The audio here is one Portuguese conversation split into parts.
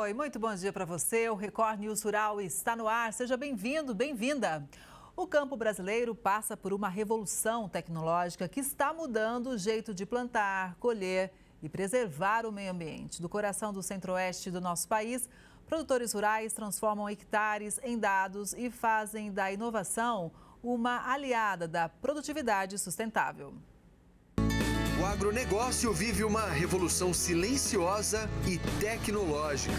Oi, muito bom dia para você. O Record News Rural está no ar. Seja bem-vindo, bem-vinda. O campo brasileiro passa por uma revolução tecnológica que está mudando o jeito de plantar, colher e preservar o meio ambiente. Do coração do centro-oeste do nosso país, produtores rurais transformam hectares em dados e fazem da inovação uma aliada da produtividade sustentável. O agronegócio vive uma revolução silenciosa e tecnológica.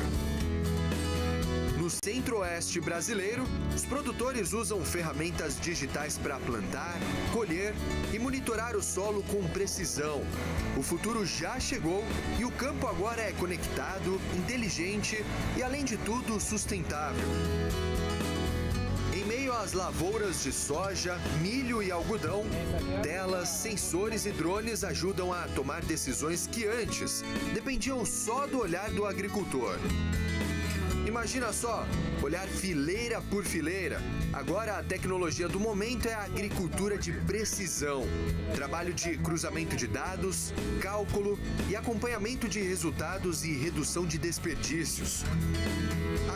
No centro-oeste brasileiro, os produtores usam ferramentas digitais para plantar, colher e monitorar o solo com precisão. O futuro já chegou e o campo agora é conectado, inteligente e, além de tudo, sustentável. Em meio às lavouras de soja, milho e algodão, telas, sensores e drones ajudam a tomar decisões que antes dependiam só do olhar do agricultor. Imagina só, olhar fileira por fileira. Agora a tecnologia do momento é a agricultura de precisão. Trabalho de cruzamento de dados, cálculo e acompanhamento de resultados e redução de desperdícios.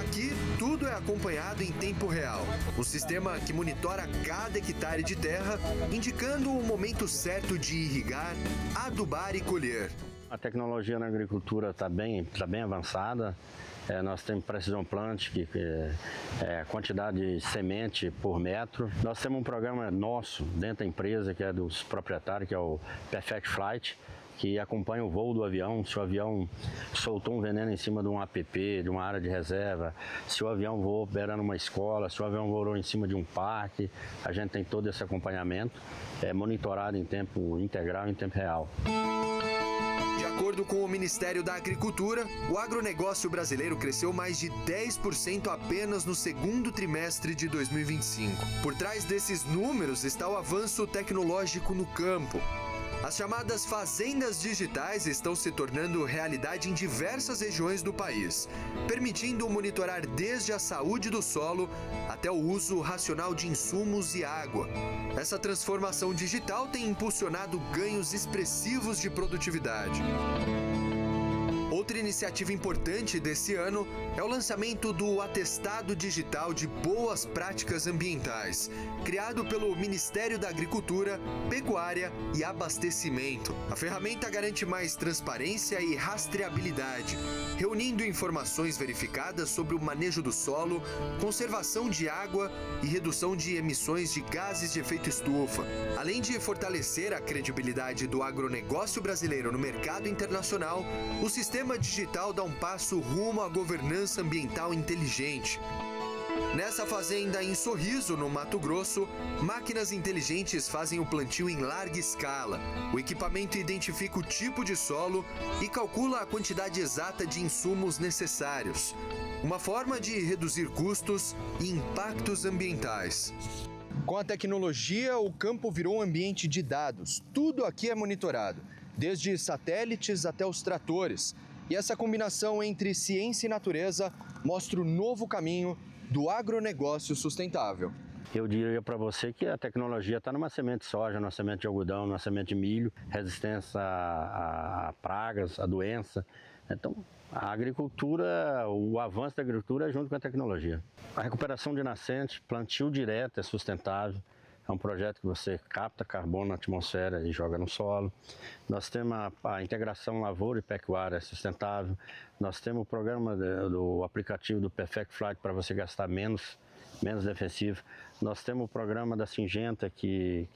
Aqui, tudo é acompanhado em tempo real. Um sistema que monitora cada hectare de terra, indicando o momento certo de irrigar, adubar e colher. A tecnologia na agricultura está bem avançada. Nós temos Precision Plant, que é a quantidade de semente por metro. Nós temos um programa nosso dentro da empresa, que é dos proprietários, que é o Perfect Flight, que acompanha o voo do avião. Se o avião soltou um veneno em cima de um APP, de uma área de reserva, se o avião voou beirando uma escola, se o avião voou em cima de um parque, a gente tem todo esse acompanhamento, monitorado em tempo integral, em tempo real. De acordo com o Ministério da Agricultura, o agronegócio brasileiro cresceu mais de 10% apenas no segundo trimestre de 2025. Por trás desses números está o avanço tecnológico no campo. As chamadas fazendas digitais estão se tornando realidade em diversas regiões do país, permitindo monitorar desde a saúde do solo até o uso racional de insumos e água. Essa transformação digital tem impulsionado ganhos expressivos de produtividade. Outra iniciativa importante desse ano é o lançamento do Atestado Digital de Boas Práticas Ambientais, criado pelo Ministério da Agricultura, Pecuária e Abastecimento. A ferramenta garante mais transparência e rastreabilidade, reunindo informações verificadas sobre o manejo do solo, conservação de água e redução de emissões de gases de efeito estufa. Além de fortalecer a credibilidade do agronegócio brasileiro no mercado internacional, o sistema digital dá um passo rumo à governança ambiental inteligente. Nessa fazenda em Sorriso, no Mato Grosso, máquinas inteligentes fazem o plantio em larga escala. O equipamento identifica o tipo de solo e calcula a quantidade exata de insumos necessários. Uma forma de reduzir custos e impactos ambientais. Com a tecnologia, o campo virou um ambiente de dados. Tudo aqui é monitorado, desde satélites até os tratores. E essa combinação entre ciência e natureza mostra o novo caminho do agronegócio sustentável. Eu diria para você que a tecnologia está numa semente de soja, numa semente de algodão, numa semente de milho, resistência a pragas, a doença. Então, a agricultura, o avanço da agricultura é junto com a tecnologia. A recuperação de nascentes, plantio direto é sustentável. É um projeto que você capta carbono na atmosfera e joga no solo. Nós temos a integração lavoura e pecuária sustentável. Nós temos o programa do aplicativo do Perfect Flight para você gastar menos defensivo. Nós temos o programa da Syngenta que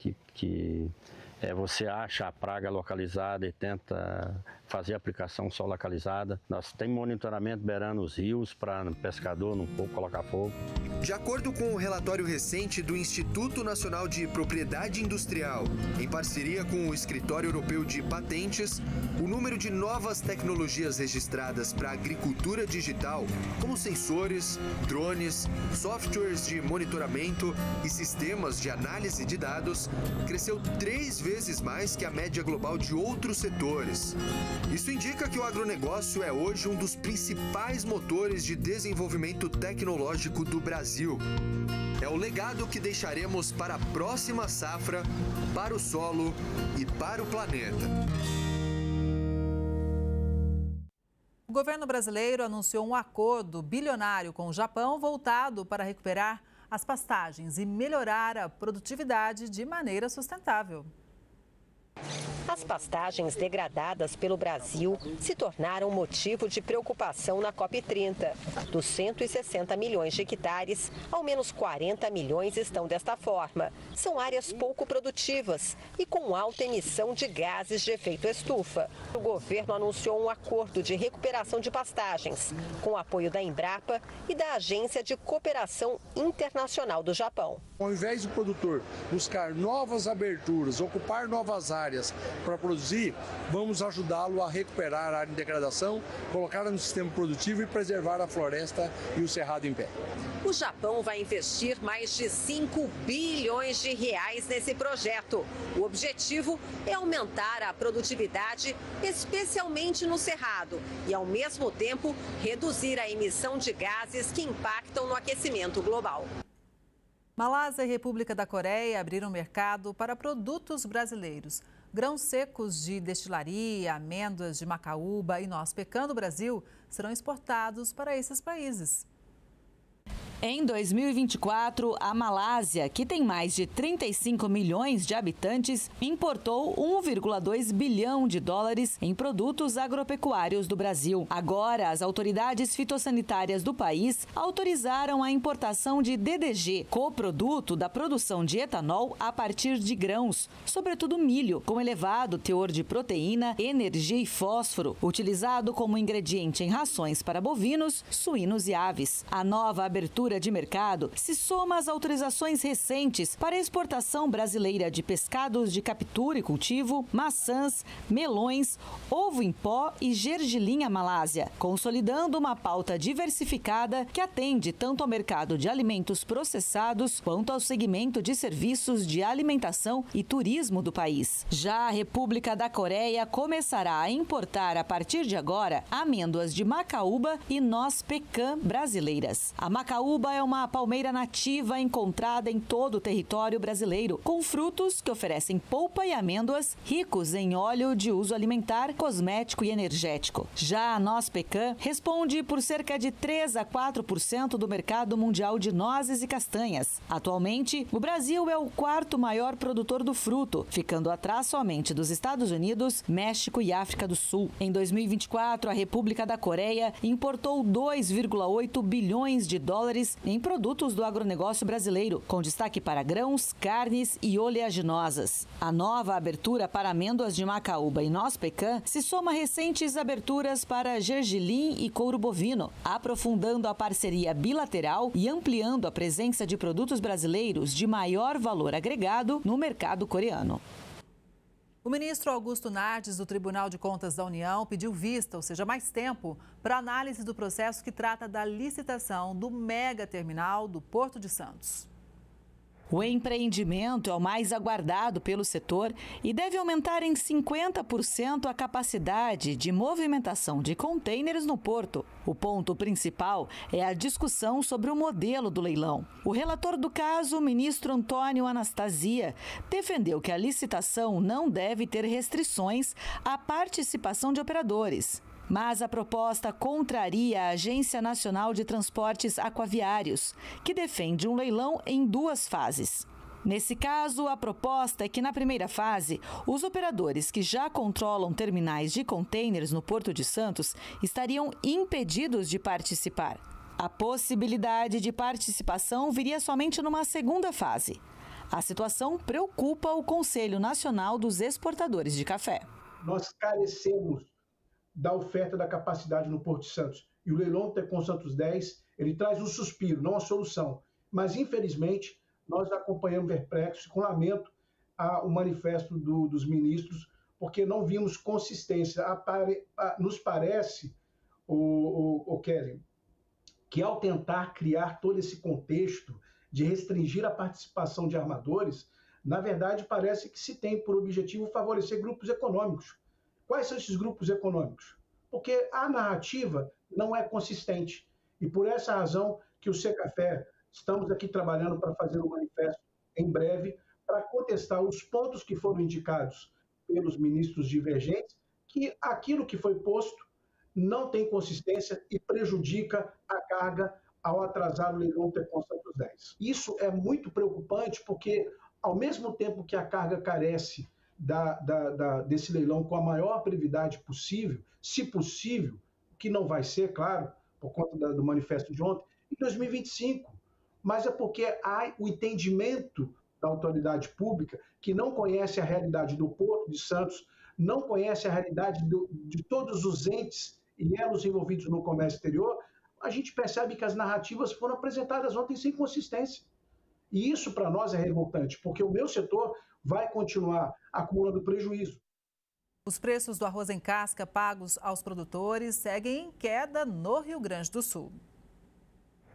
você acha a praga localizada e tenta fazer a aplicação só localizada. Nós temos monitoramento beirando os rios para o pescador não colocar fogo. De acordo com o relatório recente do Instituto Nacional de Propriedade Industrial, em parceria com o Escritório Europeu de Patentes, o número de novas tecnologias registradas para a agricultura digital, como sensores, drones, softwares de monitoramento e sistemas de análise de dados, cresceu 3 vezes mais que a média global de outros setores. Isso indica que o agronegócio é hoje um dos principais motores de desenvolvimento tecnológico do Brasil. É o legado que deixaremos para a próxima safra, para o solo e para o planeta. O governo brasileiro anunciou um acordo bilionário com o Japão voltado para recuperar as pastagens e melhorar a produtividade de maneira sustentável. As pastagens degradadas pelo Brasil se tornaram motivo de preocupação na COP30. Dos 160 milhões de hectares, ao menos 40 milhões estão desta forma. São áreas pouco produtivas e com alta emissão de gases de efeito estufa. O governo anunciou um acordo de recuperação de pastagens, com o apoio da Embrapa e da Agência de Cooperação Internacional do Japão. Ao invés do produtor buscar novas aberturas, ocupar novas áreas para produzir, vamos ajudá-lo a recuperar a área em degradação, colocá-la no sistema produtivo e preservar a floresta e o cerrado em pé. O Japão vai investir mais de 5 bilhões de reais nesse projeto. O objetivo é aumentar a produtividade, especialmente no cerrado, e ao mesmo tempo reduzir a emissão de gases que impactam no aquecimento global. Malásia e República da Coreia abriram mercado para produtos brasileiros. Grãos secos de destilaria, amêndoas de macaúba e noz pecan do Brasil serão exportados para esses países. Em 2024, a Malásia, que tem mais de 35 milhões de habitantes, importou 1,2 bilhão de dólares em produtos agropecuários do Brasil. Agora, as autoridades fitossanitárias do país autorizaram a importação de DDG, coproduto da produção de etanol a partir de grãos, sobretudo milho, com elevado teor de proteína, energia e fósforo, utilizado como ingrediente em rações para bovinos, suínos e aves. A nova abertura de mercado se soma às autorizações recentes para a exportação brasileira de pescados de captura e cultivo, maçãs, melões, ovo em pó e gergelim à Malásia, consolidando uma pauta diversificada que atende tanto ao mercado de alimentos processados quanto ao segmento de serviços de alimentação e turismo do país. Já a República da Coreia começará a importar a partir de agora amêndoas de macaúba e noz pecan brasileiras. A macaúba é uma palmeira nativa encontrada em todo o território brasileiro, com frutos que oferecem polpa e amêndoas ricos em óleo de uso alimentar, cosmético e energético. Já a noz pecan responde por cerca de 3 a 4% do mercado mundial de nozes e castanhas. Atualmente, o Brasil é o quarto maior produtor do fruto, ficando atrás somente dos Estados Unidos, México e África do Sul. Em 2024, a República da Coreia importou 2,8 bilhões de dólares em produtos do agronegócio brasileiro, com destaque para grãos, carnes e oleaginosas. A nova abertura para amêndoas de macaúba e noz pecan se soma a recentes aberturas para gergelim e couro bovino, aprofundando a parceria bilateral e ampliando a presença de produtos brasileiros de maior valor agregado no mercado coreano. O ministro Augusto Nardes, do Tribunal de Contas da União, pediu vista, ou seja, mais tempo, para análise do processo que trata da licitação do mega terminal do Porto de Santos. O empreendimento é o mais aguardado pelo setor e deve aumentar em 50% a capacidade de movimentação de contêineres no porto. O ponto principal é a discussão sobre o modelo do leilão. O relator do caso, o ministro Antônio Anastasia, defendeu que a licitação não deve ter restrições à participação de operadores. Mas a proposta contraria a Agência Nacional de Transportes Aquaviários, que defende um leilão em 2 fases. Nesse caso, a proposta é que, na primeira fase, os operadores que já controlam terminais de contêineres no Porto de Santos estariam impedidos de participar. A possibilidade de participação viria somente numa segunda fase. A situação preocupa o Conselho Nacional dos Exportadores de Café. Nós carecemos da oferta da capacidade no Porto de Santos. E o leilão Tecon Santos 10, ele traz um suspiro, não a solução. Mas, infelizmente, nós acompanhamos perplexos com lamento o manifesto dos ministros, porque não vimos consistência. Nos parece, Kelly, que ao tentar criar todo esse contexto de restringir a participação de armadores, na verdade, parece que se tem por objetivo favorecer grupos econômicos. Quais são esses grupos econômicos? Porque a narrativa não é consistente. E por essa razão que o Secafé estamos aqui trabalhando para fazer um manifesto em breve para contestar os pontos que foram indicados pelos ministros divergentes, que aquilo que foi posto não tem consistência e prejudica a carga ao atrasar o leilão Tecon Santos 10. Isso é muito preocupante porque, ao mesmo tempo que a carga carece desse leilão com a maior brevidade possível, se possível, que não vai ser, claro, por conta do manifesto de ontem, em 2025. Mas é porque há o entendimento da autoridade pública que não conhece a realidade do Porto de Santos, não conhece a realidade de todos os entes e elos envolvidos no comércio exterior. A gente percebe que as narrativas foram apresentadas ontem sem consistência. E isso, para nós, é revoltante, porque o meu setor vai continuar acumulando prejuízo. Os preços do arroz em casca pagos aos produtores seguem em queda no Rio Grande do Sul.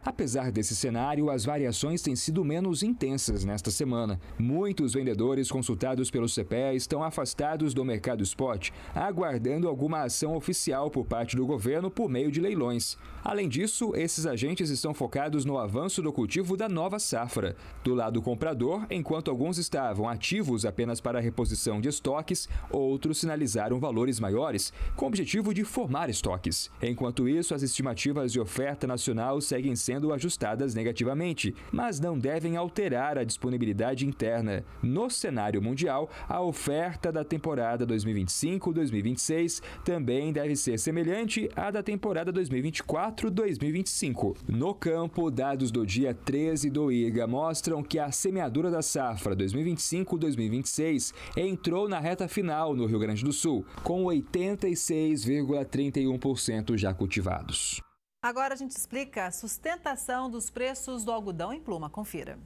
Apesar desse cenário, as variações têm sido menos intensas nesta semana. Muitos vendedores consultados pelo CPEA estão afastados do mercado spot, aguardando alguma ação oficial por parte do governo por meio de leilões. Além disso, esses agentes estão focados no avanço do cultivo da nova safra. Do lado comprador, enquanto alguns estavam ativos apenas para a reposição de estoques, outros sinalizaram valores maiores, com o objetivo de formar estoques. Enquanto isso, as estimativas de oferta nacional seguem sendo ajustadas negativamente, mas não devem alterar a disponibilidade interna. No cenário mundial, a oferta da temporada 2025-2026 também deve ser semelhante à da temporada 2024-2025. No campo, dados do dia 13 do IGA mostram que a semeadura da safra 2025-2026 entrou na reta final no Rio Grande do Sul, com 86,31% já cultivados. Agora a gente explica a sustentação dos preços do algodão em pluma. Confira.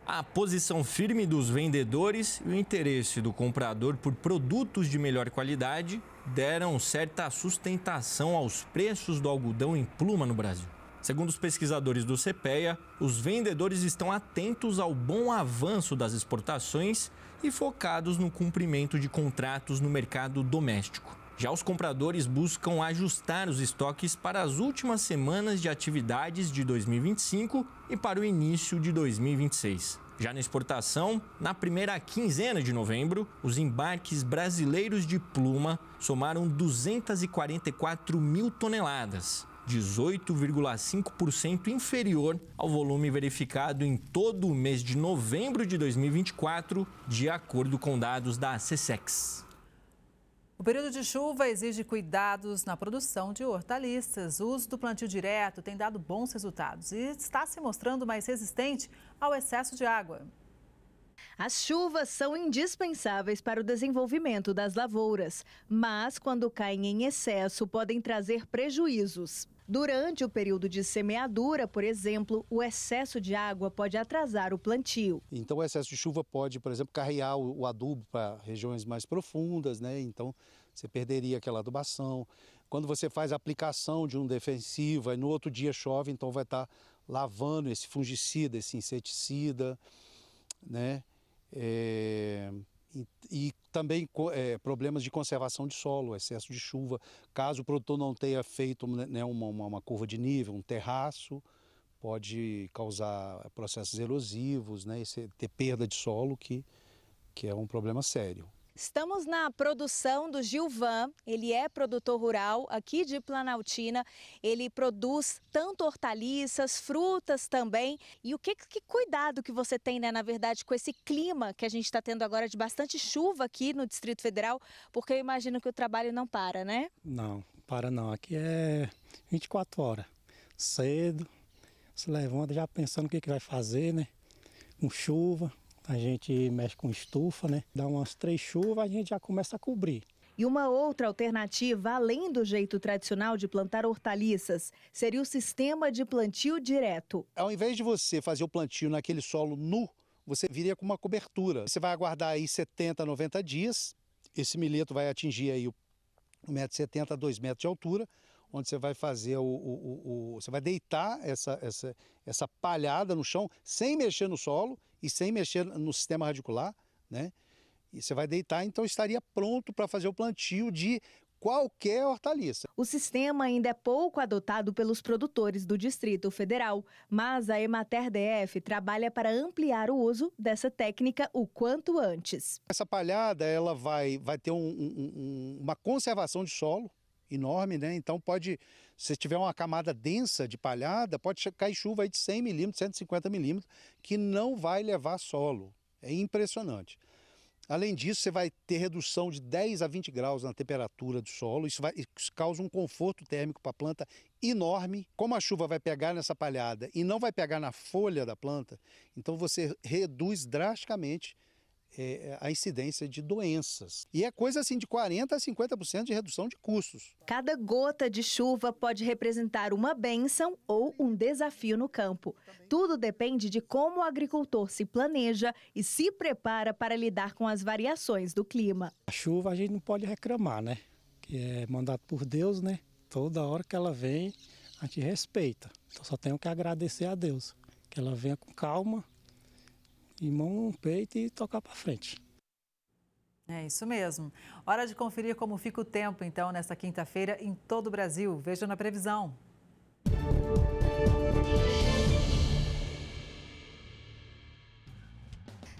A posição firme dos vendedores e o interesse do comprador por produtos de melhor qualidade deram certa sustentação aos preços do algodão em pluma no Brasil. Segundo os pesquisadores do CPEA, os vendedores estão atentos ao bom avanço das exportações e focados no cumprimento de contratos no mercado doméstico. Já os compradores buscam ajustar os estoques para as últimas semanas de atividades de 2025 e para o início de 2026. Já na exportação, na primeira quinzena de novembro, os embarques brasileiros de pluma somaram 244 mil toneladas, 18,5% inferior ao volume verificado em todo o mês de novembro de 2024, de acordo com dados da SECEX. O período de chuva exige cuidados na produção de hortaliças. O uso do plantio direto tem dado bons resultados e está se mostrando mais resistente ao excesso de água. As chuvas são indispensáveis para o desenvolvimento das lavouras, mas quando caem em excesso podem trazer prejuízos. Durante o período de semeadura, por exemplo, o excesso de água pode atrasar o plantio. Então o excesso de chuva pode, por exemplo, carregar o adubo para regiões mais profundas, né? Então você perderia aquela adubação. Quando você faz a aplicação de um defensivo, aí no outro dia chove, então vai estar lavando esse fungicida, esse inseticida, né? E também problemas de conservação de solo, excesso de chuva. Caso o produtor não tenha feito, né, uma curva de nível, um terraço, pode causar processos erosivos, né, e ter perda de solo, que é um problema sério. Estamos na produção do Gilvan, ele é produtor rural aqui de Planaltina, ele produz tanto hortaliças, frutas também. E que cuidado que você tem, né, na verdade, com esse clima que a gente está tendo agora de bastante chuva aqui no Distrito Federal, porque eu imagino que o trabalho não para, né? Não, para não, aqui é 24 horas, cedo, se levanta já pensando o que vai fazer, né, com chuva. A gente mexe com estufa, né? Dá umas 3 chuvas, a gente já começa a cobrir. E uma outra alternativa, além do jeito tradicional de plantar hortaliças, seria o sistema de plantio direto. Ao invés de você fazer o plantio naquele solo nu, você viria com uma cobertura. Você vai aguardar aí 70, 90 dias, esse milheto vai atingir aí 1,70 m a 2 metros de altura, onde você vai fazer você vai deitar essa palhada no chão, sem mexer no solo e sem mexer no sistema radicular, né? E você vai deitar, então estaria pronto para fazer o plantio de qualquer hortaliça. O sistema ainda é pouco adotado pelos produtores do Distrito Federal, mas a Emater DF trabalha para ampliar o uso dessa técnica o quanto antes. Essa palhada ela vai ter uma conservação de solo enorme, né? Então se tiver uma camada densa de palhada, pode cair chuva aí de 100 milímetros, 150 milímetros, que não vai levar solo. É impressionante. Além disso, você vai ter redução de 10 a 20 graus na temperatura do solo. Isso causa um conforto térmico para a planta enorme. Como a chuva vai pegar nessa palhada e não vai pegar na folha da planta, então você reduz drasticamente a incidência de doenças. E é coisa assim de 40% a 50% de redução de custos. Cada gota de chuva pode representar uma bênção ou um desafio no campo. Tudo depende de como o agricultor se planeja e se prepara para lidar com as variações do clima. A chuva a gente não pode reclamar, né? Que é mandado por Deus, né? Toda hora que ela vem, a gente respeita. Então só tenho que agradecer a Deus. Que ela venha com calma, e mão no peito e tocar para frente. É isso mesmo. Hora de conferir como fica o tempo, então, nesta quinta-feira em todo o Brasil. Veja na previsão.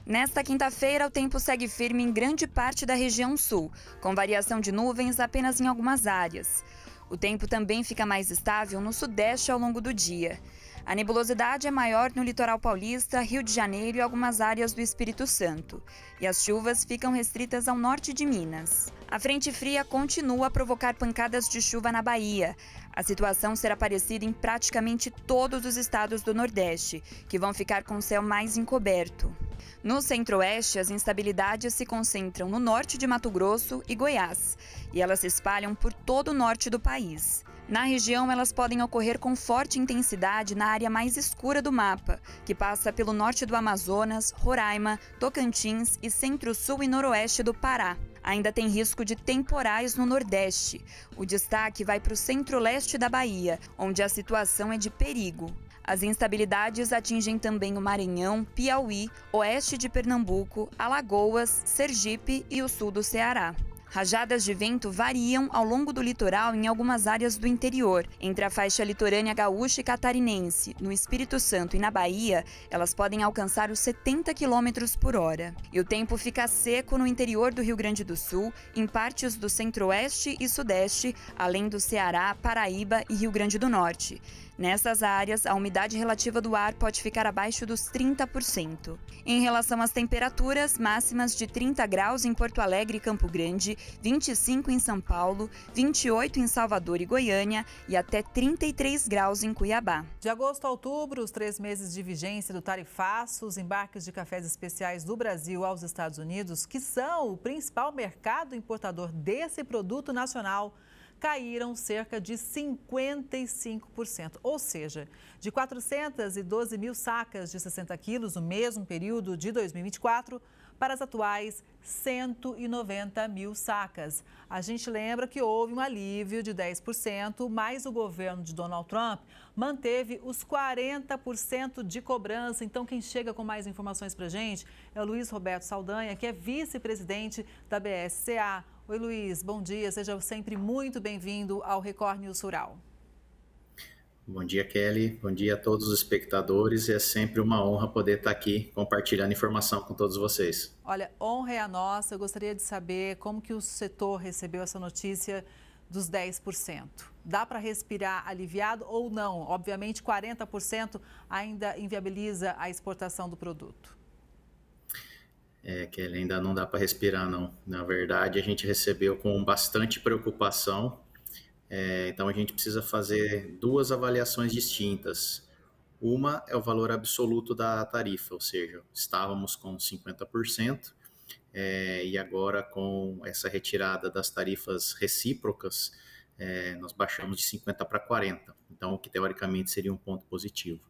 Nesta quinta-feira, o tempo segue firme em grande parte da região sul, com variação de nuvens apenas em algumas áreas. O tempo também fica mais estável no sudeste ao longo do dia. A nebulosidade é maior no litoral paulista, Rio de Janeiro e algumas áreas do Espírito Santo. E as chuvas ficam restritas ao norte de Minas. A frente fria continua a provocar pancadas de chuva na Bahia. A situação será parecida em praticamente todos os estados do Nordeste, que vão ficar com o céu mais encoberto. No centro-oeste, as instabilidades se concentram no norte de Mato Grosso e Goiás, e elas se espalham por todo o norte do país. Na região, elas podem ocorrer com forte intensidade na área mais escura do mapa, que passa pelo norte do Amazonas, Roraima, Tocantins e centro-sul e noroeste do Pará. Ainda tem risco de temporais no Nordeste. O destaque vai para o centro-leste da Bahia, onde a situação é de perigo. As instabilidades atingem também o Maranhão, Piauí, oeste de Pernambuco, Alagoas, Sergipe e o sul do Ceará. Rajadas de vento variam ao longo do litoral em algumas áreas do interior. Entre a faixa litorânea gaúcha e catarinense, no Espírito Santo e na Bahia, elas podem alcançar os 70 km por hora. E o tempo fica seco no interior do Rio Grande do Sul, em partes do centro-oeste e sudeste, além do Ceará, Paraíba e Rio Grande do Norte. Nessas áreas, a umidade relativa do ar pode ficar abaixo dos 30%. Em relação às temperaturas, máximas de 30 graus em Porto Alegre e Campo Grande, 25 em São Paulo, 28 em Salvador e Goiânia e até 33 graus em Cuiabá. De agosto a outubro, os 3 meses de vigência do tarifaço, os embarques de cafés especiais do Brasil aos Estados Unidos, que são o principal mercado importador desse produto nacional, caíram cerca de 55%, ou seja, de 412 mil sacas de 60 quilos no mesmo período de 2024 para as atuais 190 mil sacas. A gente lembra que houve um alívio de 10%, mas o governo de Donald Trump manteve os 40% de cobrança. Então, quem chega com mais informações para a gente é o Luiz Roberto Saldanha, que é vice-presidente da BSCA. Oi, Luiz, bom dia, seja sempre muito bem-vindo ao Record News Rural. Bom dia, Kelly, bom dia a todos os espectadores, é sempre uma honra poder estar aqui compartilhando informação com todos vocês. Olha, honra é a nossa, eu gostaria de saber como que o setor recebeu essa notícia dos 10%. Dá para respirar aliviado ou não? Obviamente, 40% ainda inviabiliza a exportação do produto. Que ainda não dá para respirar, não. Na verdade, a gente recebeu com bastante preocupação, então a gente precisa fazer duas avaliações distintas. Uma é o valor absoluto da tarifa, ou seja, estávamos com 50%, e agora com essa retirada das tarifas recíprocas, nós baixamos de 50% para 40%, então o que teoricamente seria um ponto positivo.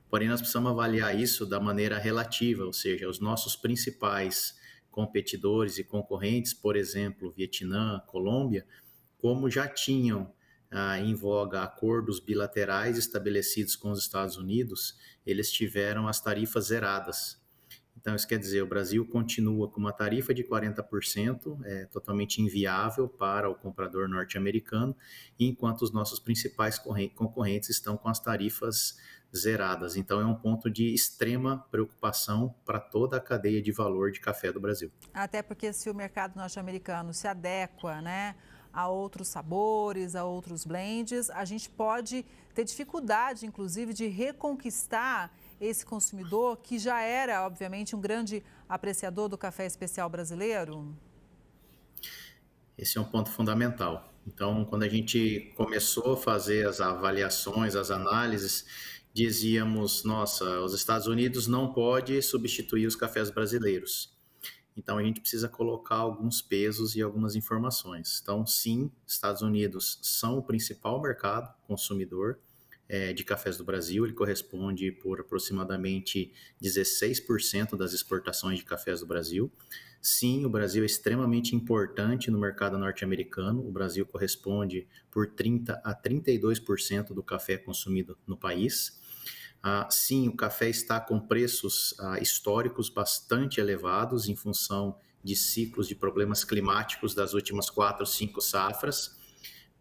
Porém, nós precisamos avaliar isso da maneira relativa, ou seja, os nossos principais competidores e concorrentes, por exemplo, Vietnã, Colômbia, como já tinham em voga acordos bilaterais estabelecidos com os Estados Unidos, eles tiveram as tarifas zeradas. Então, isso quer dizer, o Brasil continua com uma tarifa de 40%, totalmente inviável para o comprador norte-americano, enquanto os nossos principais concorrentes estão com as tarifas zeradas. Então, é um ponto de extrema preocupação para toda a cadeia de valor de café do Brasil. Até porque se o mercado norte-americano se adequa, né, a outros sabores, a outros blends, a gente pode ter dificuldade, inclusive, de reconquistar esse consumidor que já era, obviamente, um grande apreciador do café especial brasileiro? Esse é um ponto fundamental. Então, quando a gente começou a fazer as avaliações, as análises, dizíamos, nossa, os Estados Unidos não pode substituir os cafés brasileiros. Então, a gente precisa colocar alguns pesos e algumas informações. Então, sim, Estados Unidos são o principal mercado consumidor de cafés do Brasil. Ele corresponde por aproximadamente 16% das exportações de cafés do Brasil. Sim, o Brasil é extremamente importante no mercado norte-americano. O Brasil corresponde por 30% a 32% do café consumido no país. Sim, o café está com preços históricos bastante elevados em função de ciclos de problemas climáticos das últimas 4, 5 safras.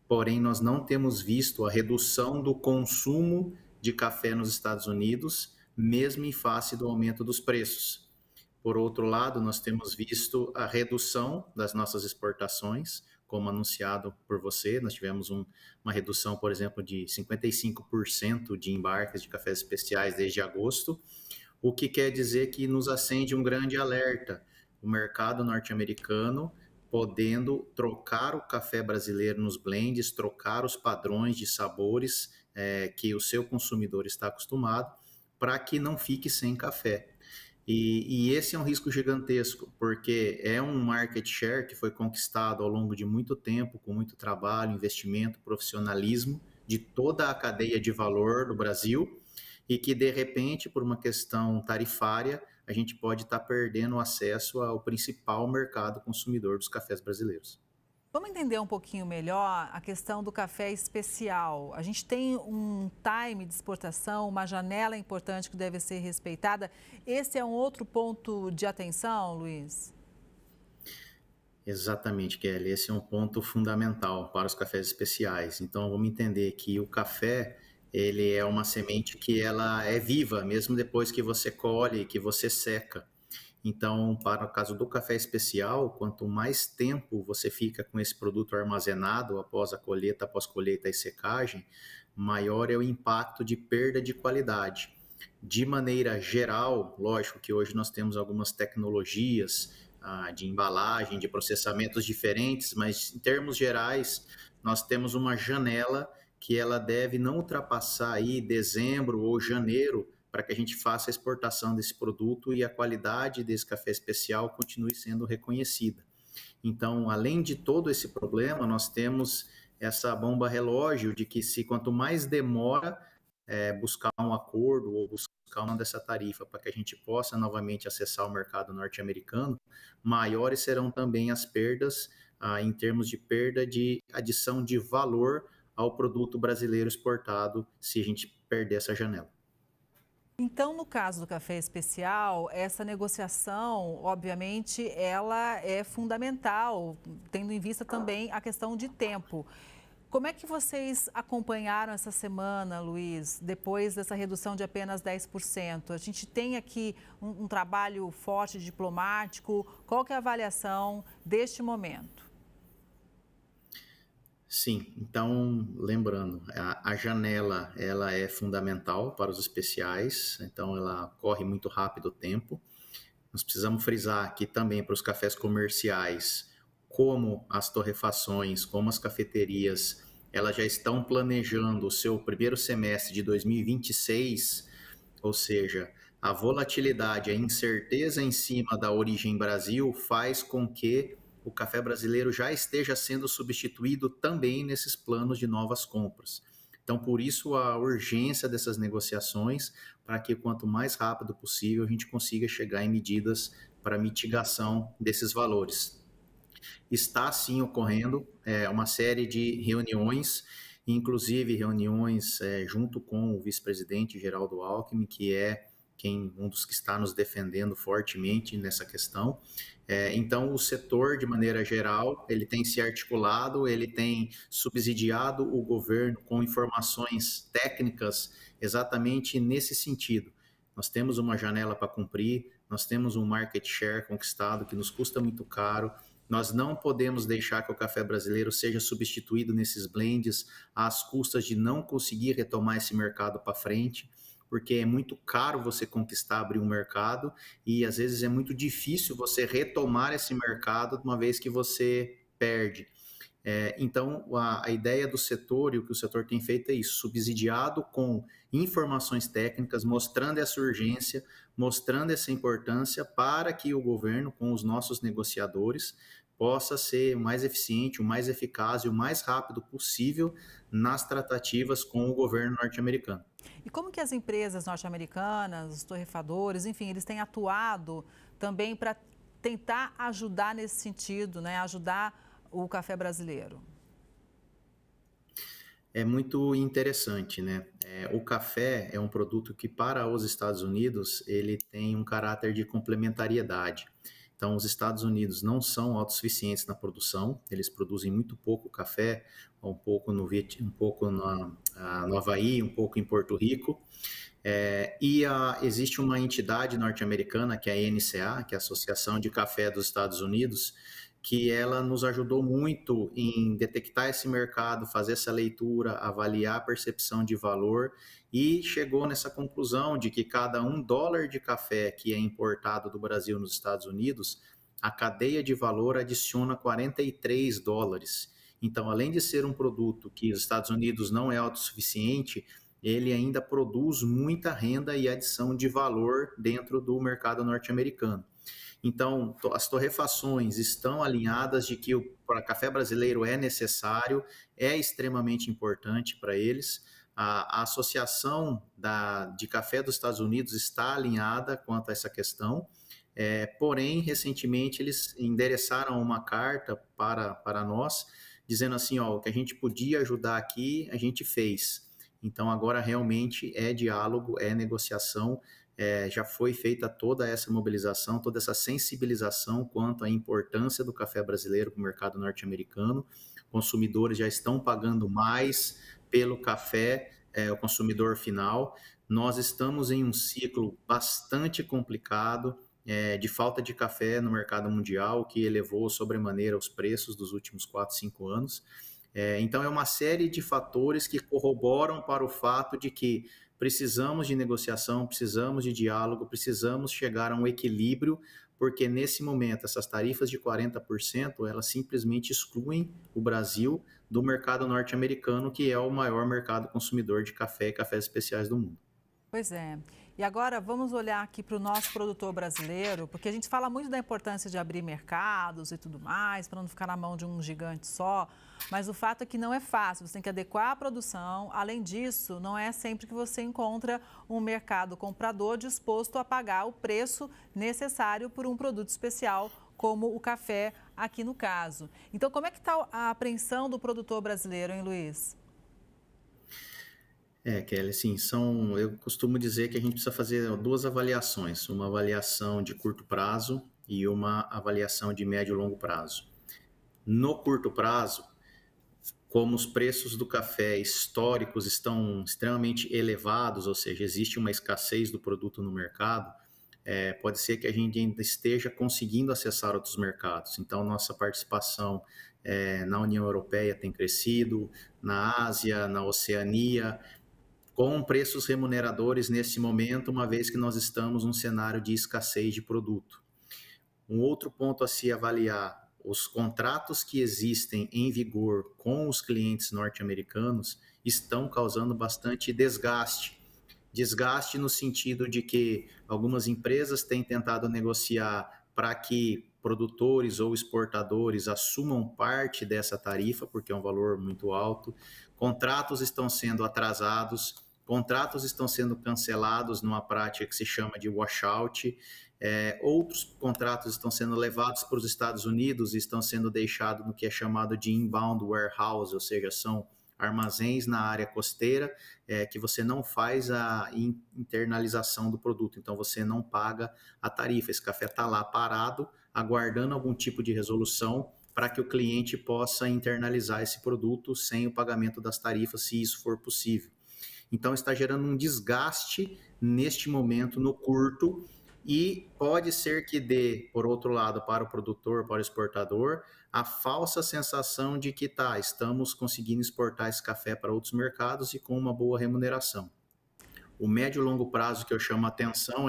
Porém, nós não temos visto a redução do consumo de café nos Estados Unidos, mesmo em face do aumento dos preços. Por outro lado, nós temos visto a redução das nossas exportações, como anunciado por você. Nós tivemos uma redução, por exemplo, de 55% de embarques de cafés especiais desde agosto, o que quer dizer que nos acende um grande alerta. O mercado norte-americano podendo trocar o café brasileiro nos blends, trocar os padrões de sabores que o seu consumidor está acostumado, para que não fique sem café. E esse é um risco gigantesco, porque é um market share que foi conquistado ao longo de muito tempo, com muito trabalho, investimento, profissionalismo de toda a cadeia de valor do Brasil, e que, de repente, por uma questão tarifária, a gente pode estar perdendo acesso ao principal mercado consumidor dos cafés brasileiros. Vamos entender um pouquinho melhor a questão do café especial. A gente tem um time de exportação, uma janela importante que deve ser respeitada. Esse é um outro ponto de atenção, Luiz? Exatamente, Kelly. Esse é um ponto fundamental para os cafés especiais. Então, vamos entender que o café, ele é uma semente que ela é viva, mesmo depois que você colhe, que você seca. Então, para o caso do café especial, quanto mais tempo você fica com esse produto armazenado após a colheita, após colheita e secagem, maior é o impacto de perda de qualidade. De maneira geral, lógico que hoje nós temos algumas tecnologias de embalagem, de processamentos diferentes, mas em termos gerais, nós temos uma janela que ela deve não ultrapassar aí dezembro ou janeiro, para que a gente faça a exportação desse produto e a qualidade desse café especial continue sendo reconhecida. Então, além de todo esse problema, nós temos essa bomba relógio de que quanto mais demora buscar um acordo ou buscar uma dessa tarifa para que a gente possa novamente acessar o mercado norte-americano, maiores serão também as perdas em termos de perda de adição de valor ao produto brasileiro exportado se a gente perder essa janela. Então, no caso do café especial, essa negociação, obviamente, ela é fundamental, tendo em vista também a questão de tempo. Como é que vocês acompanharam essa semana, Luiz, depois dessa redução de apenas 10%? A gente tem aqui um trabalho forte diplomático. Qual que é a avaliação deste momento? Sim, então, lembrando, a janela ela é fundamental para os especiais, então ela corre muito rápido o tempo. Nós precisamos frisar aqui também para os cafés comerciais, como as torrefações, como as cafeterias, elas já estão planejando o seu primeiro semestre de 2026, ou seja, a volatilidade, a incerteza em cima da origem Brasil faz com que o café brasileiro já esteja sendo substituído também nesses planos de novas compras. Então, por isso, a urgência dessas negociações, para que quanto mais rápido possível a gente consiga chegar em medidas para mitigação desses valores. Está, sim, ocorrendo uma série de reuniões, inclusive reuniões junto com o vice-presidente Geraldo Alckmin, que é um dos que está nos defendendo fortemente nessa questão. Então, o setor, de maneira geral, ele tem se articulado, ele tem subsidiado o governo com informações técnicas exatamente nesse sentido. Nós temos uma janela para cumprir, nós temos um market share conquistado que nos custa muito caro, Nós não podemos deixar que o café brasileiro seja substituído nesses blends às custas de não conseguir retomar esse mercado para frente, porque é muito caro você conquistar, abrir um mercado, e às vezes é muito difícil você retomar esse mercado uma vez que você perde. Então, a ideia do setor e o que o setor tem feito é isso, subsidiado com informações técnicas, mostrando essa urgência, mostrando essa importância para que o governo, com os nossos negociadores, possa ser o mais eficiente, o mais eficaz e o mais rápido possível nas tratativas com o governo norte-americano. E como que as empresas norte-americanas, os torrefadores, enfim, eles têm atuado também para tentar ajudar nesse sentido, né? Ajudar o café brasileiro? É muito interessante, né? O café é um produto que, para os Estados Unidos, ele tem um caráter de complementariedade. Então, os Estados Unidos não são autossuficientes na produção, eles produzem muito pouco café, um pouco no Havaí, um pouco em Porto Rico. Existe uma entidade norte-americana, que é a NCA, que é a Associação de Café dos Estados Unidos, que ela nos ajudou muito em detectar esse mercado, fazer essa leitura, avaliar a percepção de valor e chegou nessa conclusão de que cada $1 de café que é importado do Brasil nos Estados Unidos, a cadeia de valor adiciona $43. Então, além de ser um produto que os Estados Unidos não é autossuficiente, ele ainda produz muita renda e adição de valor dentro do mercado norte-americano. Então, as torrefações estão alinhadas de que o café brasileiro é necessário, é extremamente importante para eles. A Associação de Café dos Estados Unidos está alinhada quanto a essa questão, porém, recentemente, eles endereçaram uma carta para nós, dizendo assim, o que a gente podia ajudar aqui, a gente fez. Então, agora realmente é diálogo, é negociação, já foi feita toda essa mobilização, toda essa sensibilização quanto à importância do café brasileiro para o mercado norte-americano. Consumidores já estão pagando mais pelo café, o consumidor final. Nós estamos em um ciclo bastante complicado de falta de café no mercado mundial, que elevou sobremaneira os preços dos últimos 4, 5 anos. Então, é uma série de fatores que corroboram para o fato de que precisamos de negociação, precisamos de diálogo, precisamos chegar a um equilíbrio, porque nesse momento essas tarifas de 40%, elas simplesmente excluem o Brasil do mercado norte-americano, que é o maior mercado consumidor de café e cafés especiais do mundo. Pois é. E agora vamos olhar aqui para o nosso produtor brasileiro, porque a gente fala muito da importância de abrir mercados e tudo mais, para não ficar na mão de um gigante só, mas o fato é que não é fácil, você tem que adequar a produção. Além disso, não é sempre que você encontra um mercado comprador disposto a pagar o preço necessário por um produto especial, como o café aqui no caso. Então, como é que está a apreensão do produtor brasileiro, hein, Luiz? Kelly, assim, eu costumo dizer que a gente precisa fazer 2 avaliações, uma avaliação de curto prazo e uma avaliação de médio e longo prazo. No curto prazo, como os preços do café históricos estão extremamente elevados, ou seja, existe uma escassez do produto no mercado, pode ser que a gente ainda esteja conseguindo acessar outros mercados. Então, nossa participação na União Europeia tem crescido, na Ásia, na Oceania, com preços remuneradores nesse momento, uma vez que nós estamos num cenário de escassez de produto. Um outro ponto a se avaliar, os contratos que existem em vigor com os clientes norte-americanos estão causando bastante desgaste. Desgaste no sentido de que algumas empresas têm tentado negociar para que produtores ou exportadores assumam parte dessa tarifa, porque é um valor muito alto. Contratos estão sendo atrasados, contratos estão sendo cancelados numa prática que se chama de washout, outros contratos estão sendo levados para os Estados Unidos e estão sendo deixados no que é chamado de inbound warehouse, ou seja, são armazéns na área costeira que você não faz a internalização do produto, então você não paga a tarifa. Esse café está lá parado, aguardando algum tipo de resolução para que o cliente possa internalizar esse produto sem o pagamento das tarifas, se isso for possível. Então, está gerando um desgaste neste momento, no curto, e pode ser que dê, por outro lado, para o produtor, para o exportador, a falsa sensação de que estamos conseguindo exportar esse café para outros mercados e com uma boa remuneração. O médio e longo prazo que eu chamo a atenção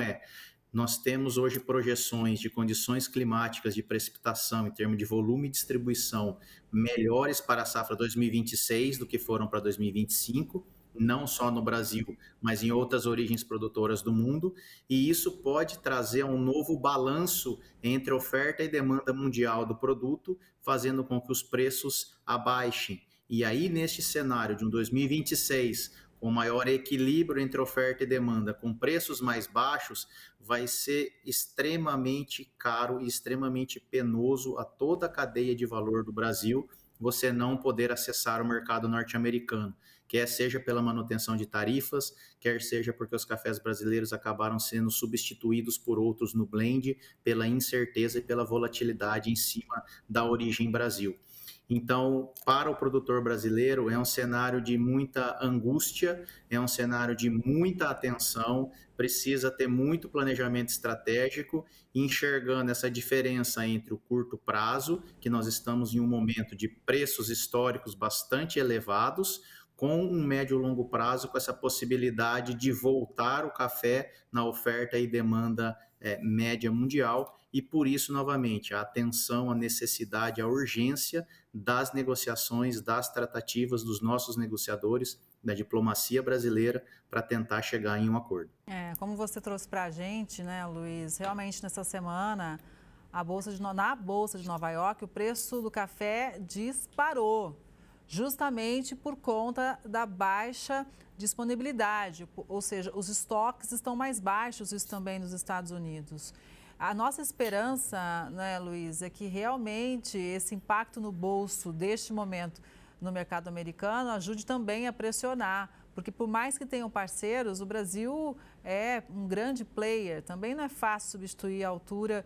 nós temos hoje projeções de condições climáticas de precipitação em termos de volume e distribuição melhores para a safra 2026 do que foram para 2025, não só no Brasil, mas em outras origens produtoras do mundo, e isso pode trazer um novo balanço entre oferta e demanda mundial do produto, fazendo com que os preços abaixem. E aí, neste cenário de um 2026, com maior equilíbrio entre oferta e demanda, com preços mais baixos, vai ser extremamente caro e extremamente penoso a toda a cadeia de valor do Brasil você não poder acessar o mercado norte-americano, quer seja pela manutenção de tarifas, quer seja porque os cafés brasileiros acabaram sendo substituídos por outros no blend, pela incerteza e pela volatilidade em cima da origem Brasil. Então, para o produtor brasileiro, é um cenário de muita angústia, é um cenário de muita atenção, precisa ter muito planejamento estratégico, enxergando essa diferença entre o curto prazo, que nós estamos em um momento de preços históricos bastante elevados, com um médio e longo prazo, com essa possibilidade de voltar o café na oferta e demanda média mundial, e por isso, novamente, a atenção, a necessidade, a urgência das negociações, das tratativas dos nossos negociadores, da diplomacia brasileira, para tentar chegar em um acordo. Como você trouxe para a gente, né, Luiz, realmente nessa semana, na Bolsa de Nova York, o preço do café disparou, justamente por conta da baixa disponibilidade, ou seja, os estoques estão mais baixos, isso também nos Estados Unidos. A nossa esperança, né, Luiz, é que realmente esse impacto no bolso deste momento no mercado americano ajude também a pressionar, porque por mais que tenham parceiros, o Brasil é um grande player, também não é fácil substituir a altura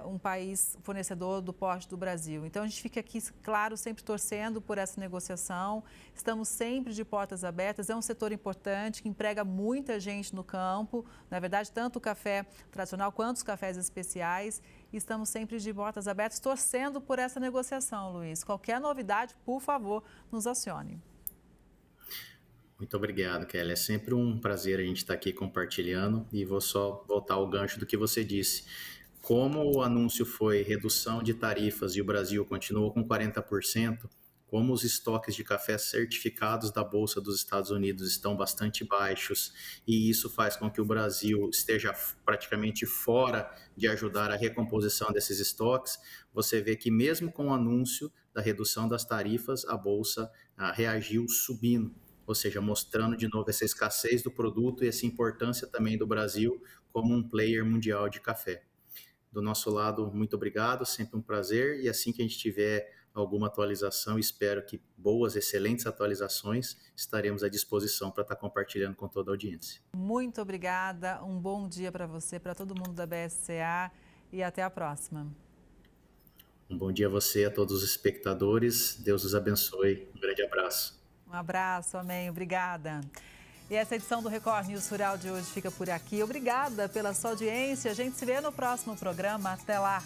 um país fornecedor do porte do Brasil. Então, a gente fica aqui, claro, sempre torcendo por essa negociação, estamos sempre de portas abertas, é um setor importante que emprega muita gente no campo, na verdade, tanto o café tradicional quanto os cafés especiais, e estamos sempre de portas abertas, torcendo por essa negociação, Luiz. Qualquer novidade, por favor, nos acione. Muito obrigado, Kelly. É sempre um prazer a gente estar aqui compartilhando, e vou só voltar ao gancho do que você disse. Como o anúncio foi redução de tarifas e o Brasil continuou com 40%, como os estoques de café certificados da Bolsa dos Estados Unidos estão bastante baixos, e isso faz com que o Brasil esteja praticamente fora de ajudar a recomposição desses estoques, você vê que mesmo com o anúncio da redução das tarifas, a Bolsa reagiu subindo, ou seja, mostrando de novo essa escassez do produto e essa importância também do Brasil como um player mundial de café. Do nosso lado, muito obrigado, sempre um prazer, e assim que a gente tiver alguma atualização, espero que boas, excelentes atualizações, estaremos à disposição para estar compartilhando com toda a audiência. Muito obrigada, um bom dia para você, para todo mundo da BSCA, e até a próxima. Um bom dia a você, a todos os espectadores, Deus os abençoe, um grande abraço. Um abraço, amém, obrigada. E essa edição do Record News Rural de hoje fica por aqui. Obrigada pela sua audiência. A gente se vê no próximo programa. Até lá.